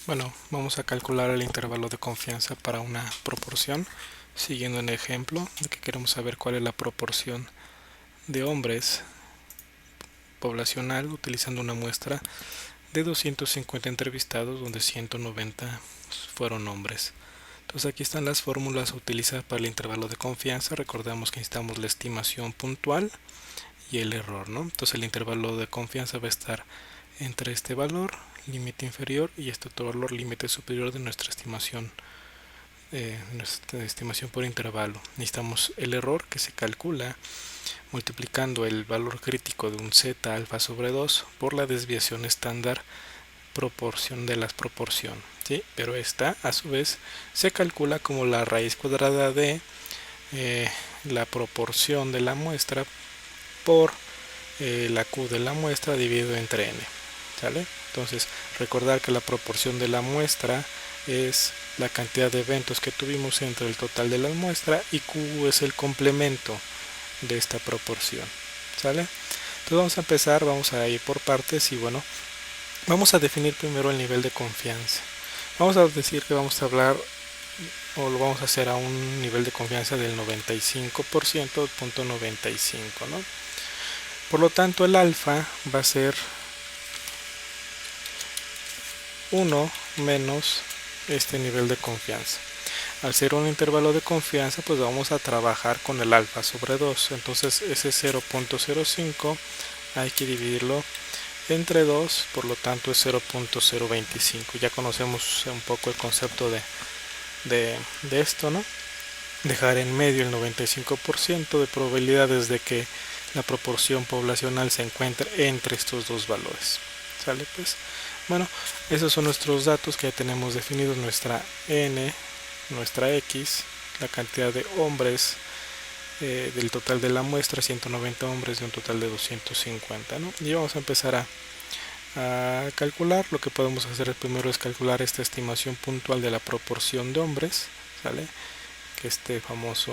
Bueno, vamos a calcular el intervalo de confianza para una proporción, siguiendo el ejemplo de que queremos saber cuál es la proporción de hombres poblacional utilizando una muestra de 250 entrevistados donde 190 fueron hombres. Entonces aquí están las fórmulas a utilizar para el intervalo de confianza. Recordemos que necesitamos la estimación puntual y el error, ¿no? Entonces el intervalo de confianza va a estar entre este valor, límite inferior, y este otro valor, límite superior de nuestra estimación por intervalo. Necesitamos el error, que se calcula multiplicando el valor crítico de un z alfa sobre 2 por la desviación estándar proporción de la proporción, ¿sí? Pero esta a su vez se calcula como la raíz cuadrada de la proporción de la muestra por la Q de la muestra dividido entre n, ¿sale? Entonces recordar que la proporción de la muestra es la cantidad de eventos que tuvimos entre el total de la muestra, y Q es el complemento de esta proporción, ¿sale? Entonces vamos a empezar, vamos a ir por partes y bueno, vamos a definir primero el nivel de confianza. Vamos a decir que vamos a hablar o lo vamos a hacer a un nivel de confianza del 95%, punto 95, ¿no? Por lo tanto el alfa va a ser 1 menos este nivel de confianza. Al ser un intervalo de confianza, pues vamos a trabajar con el alfa sobre 2. Entonces ese 0.05 hay que dividirlo entre 2, por lo tanto es 0.025. Ya conocemos un poco el concepto de esto, ¿no? Dejar en medio el 95% de probabilidades de que la proporción poblacional se encuentre entre estos dos valores. ¿Sale? Pues bueno, esos son nuestros datos que ya tenemos definidos: nuestra n, nuestra x, la cantidad de hombres del total de la muestra, 190 hombres de un total de 250, ¿no? Y vamos a empezar a calcular. Lo que podemos hacer primero es calcular esta estimación puntual de la proporción de hombres, ¿sale? Que este famoso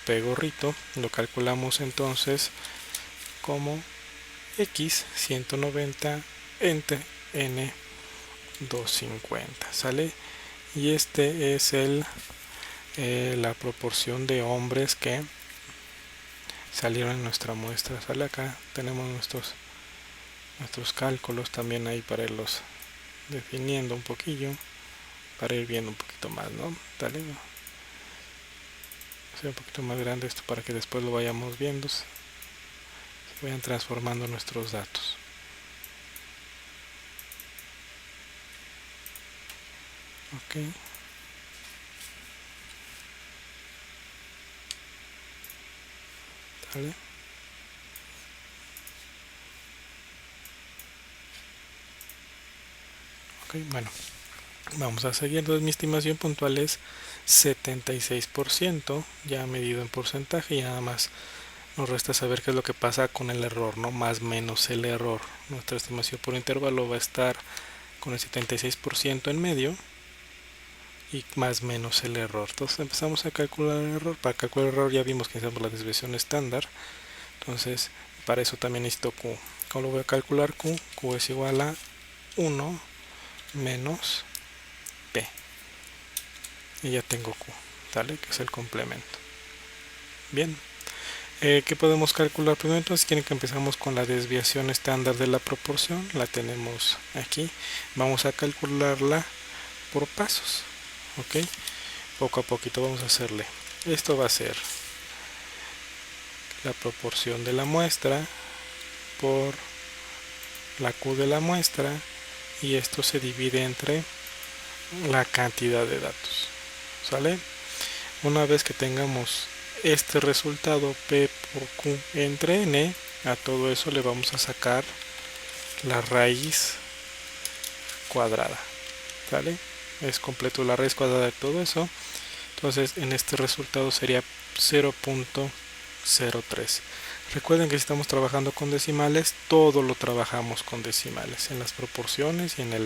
P gorrito lo calculamos entonces como x 190 entre n 250, ¿sale? Y este es la proporción de hombres que salieron en nuestra muestra, ¿sale? Acá tenemos nuestros cálculos también ahí para irlos definiendo un poquillo, para ir viendo un poquito más, ¿no? ¿Sale? Hacer un poquito más grande esto para que después lo vayamos viendo, se vayan transformando nuestros datos. Ok. ¿Sale? Ok, bueno, vamos a seguir. Entonces mi estimación puntual es 76%, ya medido en porcentaje, y nada más nos resta saber qué es lo que pasa con el error, ¿no? Más menos el error. Nuestra estimación por intervalo va a estar con el 76% en medio y más menos el error. Entonces empezamos a calcular el error. Para calcular el error ya vimos que necesitamos la desviación estándar. Entonces para eso también necesito Q. ¿Cómo lo voy a calcular? Q es igual a 1 menos P. Y ya tengo Q, ¿vale? Que es el complemento. Bien. ¿Qué podemos calcular primero? Entonces quieren que empezamos con la desviación estándar de la proporción. La tenemos aquí. Vamos a calcularla por pasos. ¿Ok? Poco a poquito vamos a hacerle. Esto va a ser la proporción de la muestra por la Q de la muestra, y esto se divide entre la cantidad de datos, ¿sale? Una vez que tengamos este resultado P por Q entre N, a todo eso le vamos a sacar la raíz cuadrada, ¿sale? Es completo la raíz cuadrada de todo eso. Entonces en este resultado sería 0.03. Recuerden que si estamos trabajando con decimales, todo lo trabajamos con decimales, en las proporciones y en la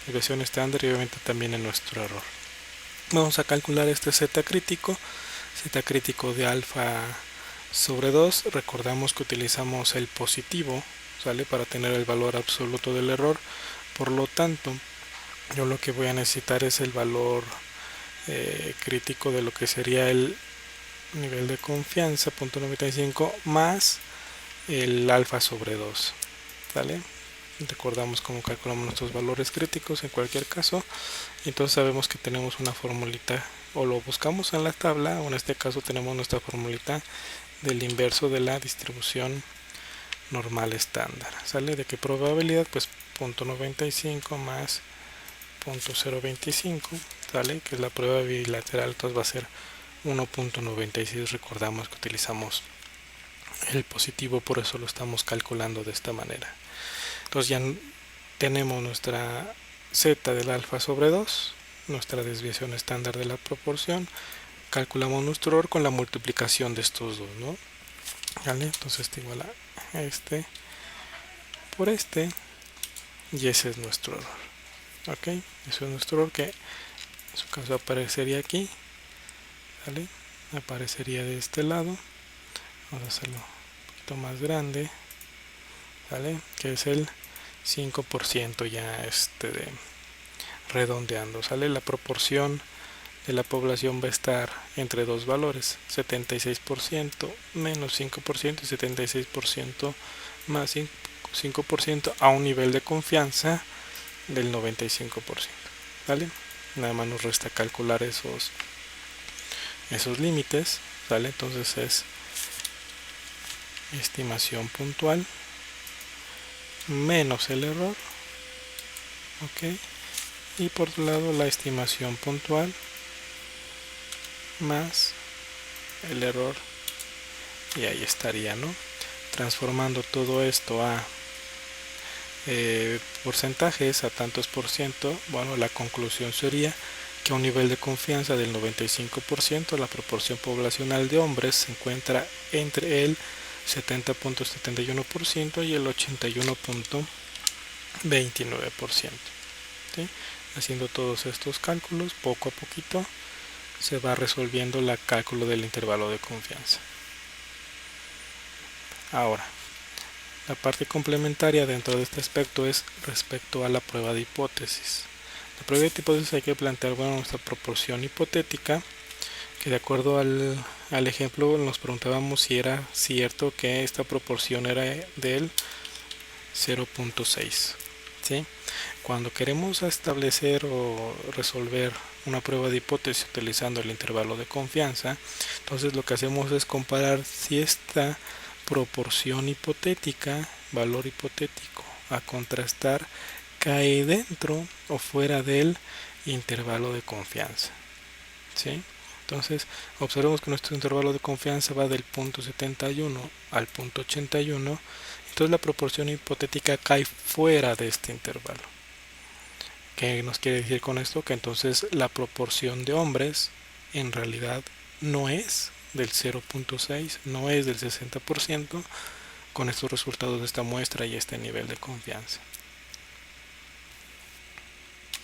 desviación estándar, y obviamente también en nuestro error. Vamos a calcular este z crítico de alfa sobre 2. Recordamos que utilizamos el positivo, ¿sale? Para tener el valor absoluto del error. Por lo tanto, yo lo que voy a necesitar es el valor crítico de lo que sería el nivel de confianza, 0.95, más el alfa sobre 2, ¿vale? Recordamos cómo calculamos nuestros valores críticos en cualquier caso. Entonces sabemos que tenemos una formulita, o lo buscamos en la tabla, o en este caso tenemos nuestra formulita del inverso de la distribución normal estándar. ¿Sale? ¿De qué probabilidad? Pues 0.95 más 0.025, ¿sale? Que es la prueba bilateral, entonces va a ser 1.96. Recordamos que utilizamos el positivo, por eso lo estamos calculando de esta manera. Entonces ya tenemos nuestra z del alfa sobre 2, nuestra desviación estándar de la proporción. Calculamos nuestro error con la multiplicación de estos dos, ¿no? ¿Vale? Entonces esto igual a este por este, y ese es nuestro error. Ok, eso es nuestro error, que en su caso aparecería aquí, ¿vale? Aparecería de este lado. Vamos a hacerlo un poquito más grande, ¿vale? Que es el 5% ya de redondeando, ¿sale? La proporción de la población va a estar entre dos valores, 76% menos 5% y 76% más 5%, a un nivel de confianza del 95%, ¿vale? Nada más nos resta calcular esos límites, ¿vale? Entonces es estimación puntual menos el error, ok, y por otro lado la estimación puntual más el error, y ahí estaría, ¿no? Transformando todo esto a porcentajes, a tantos por ciento, bueno, la conclusión sería que a un nivel de confianza del 95%, la proporción poblacional de hombres se encuentra entre el 70.71% y el 81.29%. ¿Sí? Haciendo todos estos cálculos, poco a poquito se va resolviendo el cálculo del intervalo de confianza. Ahora, la parte complementaria dentro de este aspecto es respecto a la prueba de hipótesis. La prueba de hipótesis hay que plantear, bueno, nuestra proporción hipotética, que de acuerdo al ejemplo nos preguntábamos si era cierto que esta proporción era del 0.6. ¿sí? Cuando queremos establecer o resolver una prueba de hipótesis utilizando el intervalo de confianza, entonces lo que hacemos es comparar si esta proporción hipotética, valor hipotético a contrastar, cae dentro o fuera del intervalo de confianza. ¿sí? Entonces observemos que nuestro intervalo de confianza va del punto 71 al punto 81, entonces la proporción hipotética cae fuera de este intervalo. ¿Qué nos quiere decir con esto? Que entonces la proporción de hombres en realidad no es del 0.6, no es del 60% con estos resultados de esta muestra y este nivel de confianza.